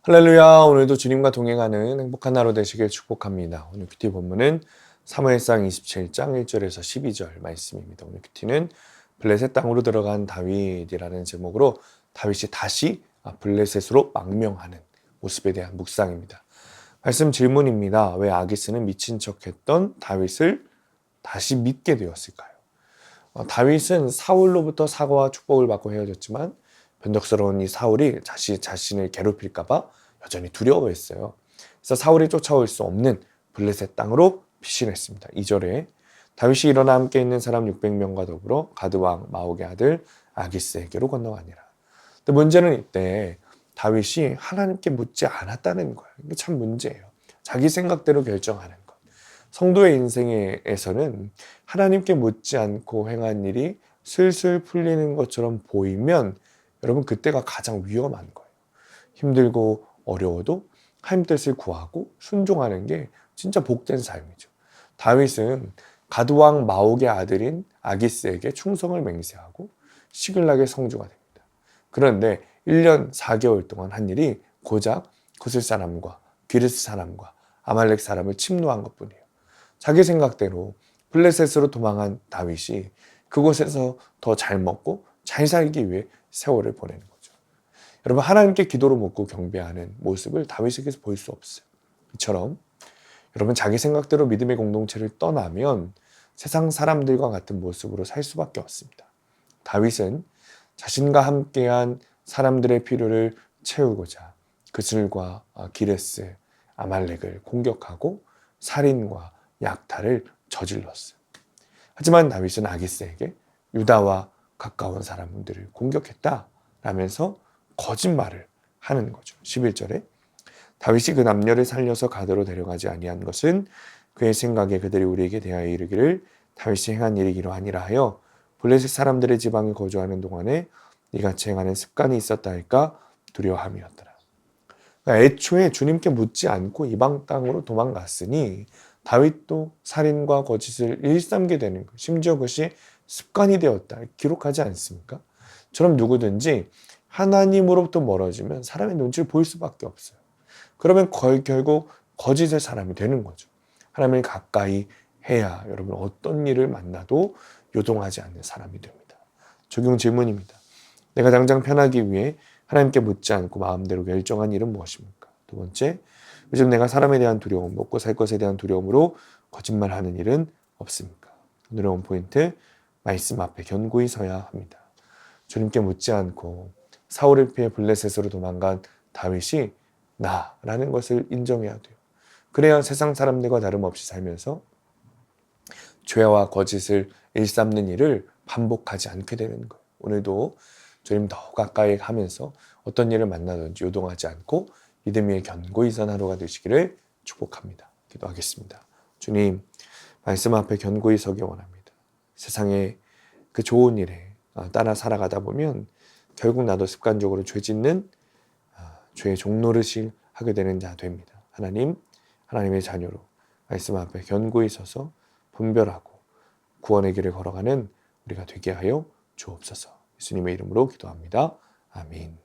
할렐루야. 오늘도 주님과 동행하는 행복한 하루 되시길 축복합니다. 오늘 큐티 본문은 사무엘상 27장 1절에서 12절 말씀입니다. 오늘 큐티는 블레셋 땅으로 들어간 다윗이라는 제목으로 다윗이 다시 블레셋으로 망명하는 모습에 대한 묵상입니다. 말씀 질문입니다. 왜 아기스는 미친 척했던 다윗을 다시 믿게 되었을까요? 다윗은 사울로부터 사과와 축복을 받고 헤어졌지만 변덕스러운 이 사울이 자신을 괴롭힐까봐 여전히 두려워했어요. 그래서 사울이 쫓아올 수 없는 블레셋 땅으로 피신했습니다. 2절에 다윗이 일어나 함께 있는 사람 600명과 더불어 가드 왕 마옥의 아들 아기스에게로 건너가니라. 근데 문제는 이때 다윗이 하나님께 묻지 않았다는 거예요. 이게 참 문제예요. 자기 생각대로 결정하는 것. 성도의 인생에서는 하나님께 묻지 않고 행한 일이 슬슬 풀리는 것처럼 보이면 여러분 그때가 가장 위험한 거예요. 힘들고 어려워도 하나님 뜻을 구하고 순종하는 게 진짜 복된 삶이죠. 다윗은 가드왕 마옥의 아들인 아기스에게 충성을 맹세하고 시글락의 성주가 됩니다. 그런데 1년 4개월 동안 한 일이 고작 구슬 사람과 기르스 사람과 아말렉 사람을 침노한 것뿐이에요. 자기 생각대로 블레셋으로 도망한 다윗이 그곳에서 더 잘 먹고 잘 살기 위해 세월을 보내는 거죠. 여러분 하나님께 기도로 묻고 경배하는 모습을 다윗에게서 볼 수 없어요. 이처럼 여러분 자기 생각대로 믿음의 공동체를 떠나면 세상 사람들과 같은 모습으로 살 수밖에 없습니다. 다윗은 자신과 함께한 사람들의 필요를 채우고자 그슬과 기레스, 아말렉을 공격하고 살인과 약탈을 저질렀어요. 하지만 다윗은 아기스에게 유다와 가까운 사람들을 공격했다라면서 거짓말을 하는 거죠. 11절에 다윗이 그 남녀를 살려서 가드로 데려가지 아니한 것은 그의 생각에 그들이 우리에게 대하여 이르기를 다윗이 행한 일이 이러하니라 하여 블레셋 사람들의 지방에 거주하는 동안에 이같이 행하는 습관이 있었다 할까 두려워함이었더라. 그러니까 애초에 주님께 묻지 않고 이방 땅으로 도망갔으니 다윗도 살인과 거짓을 일삼게 되는 거예요. 심지어 그것이 습관이 되었다 기록하지 않습니까? 저럼 누구든지 하나님으로부터 멀어지면 사람의 눈치를 보일 수밖에 없어요. 그러면 결국 거짓의 사람이 되는 거죠. 하나님을 가까이 해야 여러분 어떤 일을 만나도 요동하지 않는 사람이 됩니다. 적용 질문입니다. 내가 당장 편하기 위해 하나님께 묻지 않고 마음대로 결정한 일은 무엇입니까? 두 번째, 요즘 내가 사람에 대한 두려움, 먹고 살 것에 대한 두려움으로 거짓말하는 일은 없습니까? 오늘의 원포인트, 말씀 앞에 견고히 서야 합니다. 주님께 묻지 않고 사울을 피해 블레셋으로 도망간 다윗이 나라는 것을 인정해야 돼요. 그래야 세상 사람들과 다름없이 살면서 죄와 거짓을 일삼는 일을 반복하지 않게 되는 거예요. 오늘도 주님 더 가까이 하면서 어떤 일을 만나든지 요동하지 않고 믿음 위에 견고히 선 하루가 되시기를 축복합니다. 기도하겠습니다. 주님, 말씀 앞에 견고히 서기 원합니다. 세상에 그 좋은 일에 따라 살아가다 보면 결국 나도 습관적으로 죄 짓는 죄의 종노릇을 하게 되는 자 됩니다. 하나님, 하나님의 자녀로 말씀 앞에 견고히 서서 분별하고 구원의 길을 걸어가는 우리가 되게 하여 주옵소서. 예수님의 이름으로 기도합니다. 아멘.